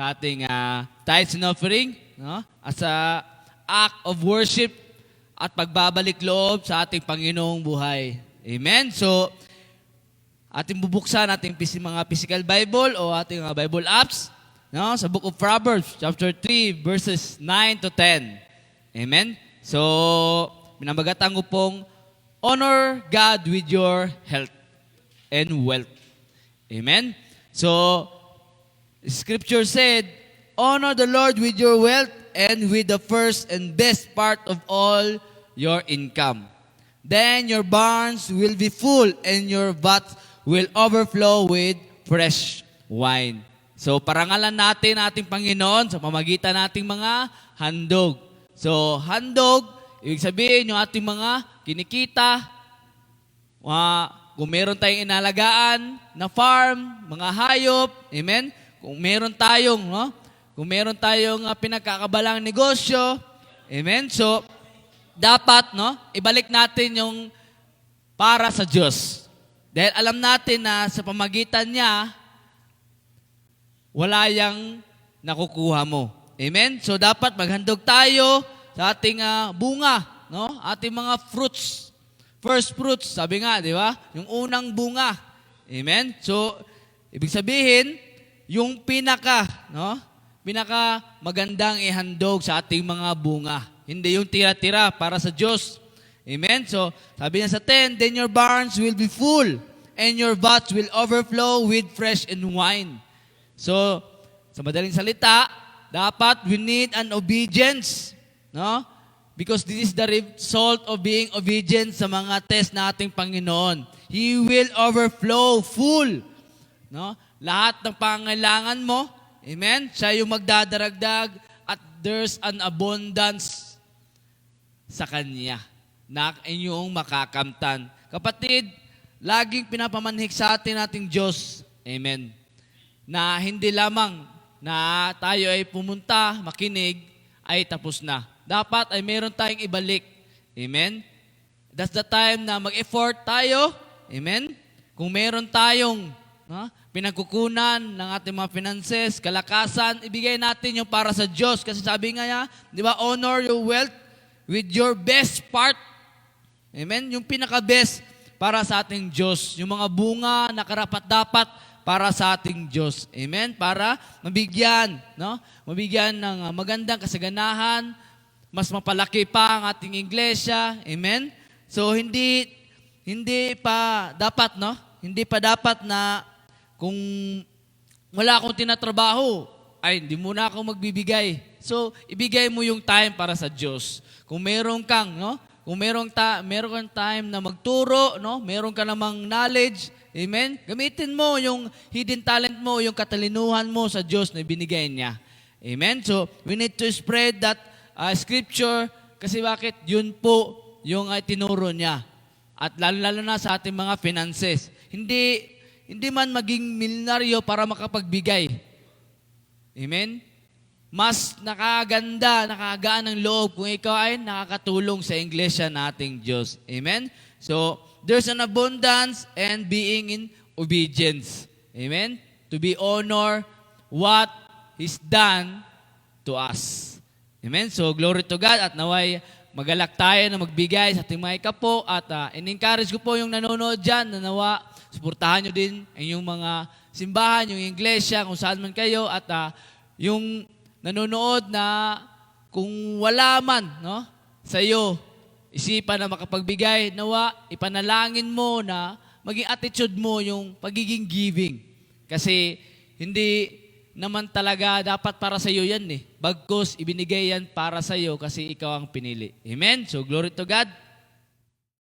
sa ating tithes and offering, no? As a act of worship at pagbabalik loob sa ating Panginoong buhay. Amen? So, ating bubuksan ating mga physical Bible o ating Bible apps, no? Sa Book of Proverbs, chapter 3, verses 9 to 10. Amen? So, minamagatan ko pong honor God with your health and wealth. Amen? So, Scripture said, honor the Lord with your wealth and with the first and best part of all your income. Then your barns will be full and your vats will overflow with fresh wine. So, parangalan natin ating Panginoon sa pamagitan nating mga handog. So, handog, ibig sabihin yung ating mga kinikita, kung meron tayong inalagaan na farm, mga hayop, amen? Kung meron tayong, no? Kung meron tayong pinagkakabalang negosyo, amen? So, dapat, no? Ibalik natin yung para sa Diyos. Dahil alam natin na sa pamagitan niya, wala yang nakukuha mo. Amen? So, dapat maghandog tayo sa ating bunga, no? Ating mga fruits. First fruits, sabi nga, di ba? Yung unang bunga. Amen? So, ibig sabihin, yung pinaka magandang ihandog sa ating mga bunga. Hindi yung tira-tira para sa Diyos. Amen? So, sabi niya sa 10, then your barns will be full and your vats will overflow with fresh and wine. So, sa madaling salita, dapat we need an obedience, no? Because this is the result of being obedient sa mga test na ating Panginoon. He will overflow full. No? Lahat ng pangailangan mo, amen? Siya yung magdadaragdag at there's an abundance sa Kanya na inyong makakamtan. Kapatid, laging pinapamanhik sa atin nating Diyos, amen, na hindi lamang na tayo ay pumunta, makinig, ay tapos na. Dapat ay meron tayong ibalik. Amen? That's the time na mag-effort tayo. Amen? Kung meron tayong pinagkukunan ng ating mga finances, kalakasan, ibigay natin yung para sa Diyos. Kasi sabi nga niya, di ba, honor your wealth with your best part. Amen? Yung pinaka-best para sa ating Diyos. Yung mga bunga na karapat-dapat para sa ating Diyos. Amen? Para mabigyan, no? Mabigyan ng magandang kasaganahan, mas mapalaki pa ang ating iglesia. Amen? So, hindi pa dapat, no? Hindi pa dapat na kung wala akong tinatrabaho, ay hindi muna ako magbibigay. So, ibigay mo yung time para sa Diyos. Kung meron kang, no? Kung meron kang time na magturo, no? Meron ka namang knowledge, amen? Gamitin mo yung hidden talent mo, yung katalinuhan mo sa Diyos na binigay niya. Amen? So, we need to spread that Scripture, kasi bakit? Yun po yung tinuro niya. At lalo na sa ating mga finances. Hindi man maging milyonaryo para makapagbigay. Amen? Mas nakagaan ng loob kung ikaw ay nakakatulong sa iglesia nating Diyos. Amen? So, there's an abundance and being in obedience. Amen? To be honor what is done to us. Amen? So, glory to God at naway magalak tayo na magbigay sa ating mga ikapo at in-encourage ko po yung nanonood dyan na nawa, suportahan nyo din ang yung mga simbahan, yung iglesia, kung saan man kayo at yung nanonood na kung wala man, no, sa iyo, isipan na makapagbigay, nawa, ipanalangin mo na maging attitude mo yung pagiging giving. Kasi hindi naman talaga dapat para sa iyo yan eh. Bagkus, ibinigay yan para sa iyo kasi ikaw ang pinili. Amen? So, glory to God.